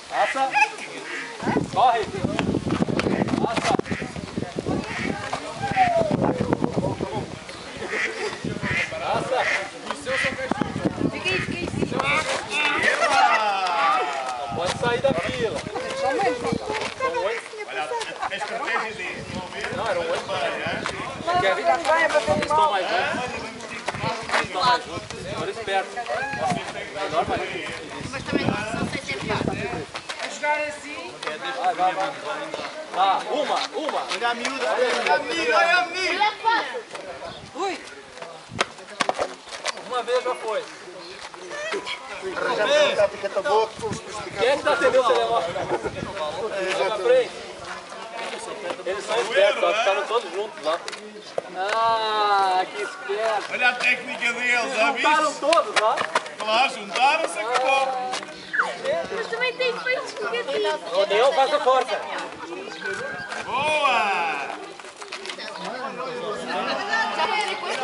Passa. Corre. Passa. Passa. Fica aí. Não pode sair da fila. Só mais. A estratégia dele. Não, era um 8. Quer vir? Eles estão mais juntos. Eles estão mais juntos. Agora esperto. Menor, Mas também são 6 tempo. A jogar assim. Vai. Tá, uma. Olha a miúda, olha a menina. Ui. Uma vez já foi. Arranjamos um tática boa. Quem é que tá atendendo o telemóvel? Vai pra frente. Eles são espertos, ó, ficaram todos juntos lá. Ah, que esperto. Olha a técnica deles, já Juntaram viste? todos lá. Claro, juntaram-se, acabou. Mas também tem feitos negativos. O Neon faz a força. Boa!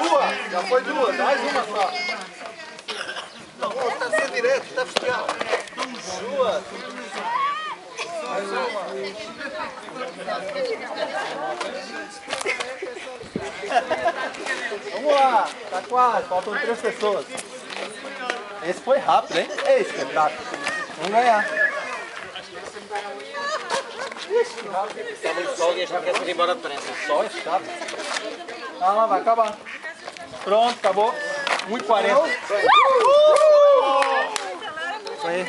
Duas, já foi duas, mais uma só. Está a ser direto, está a fechar. Duas. Mais uma. Vamos lá, tá quase, faltam 3 pessoas. Esse foi rápido, hein? É espetáculo. Vamos ganhar. Está muito sol e achava que ia ir embora depressa. Só é chato. Ah, vai acabar. Pronto, acabou. 1h40. Isso aí.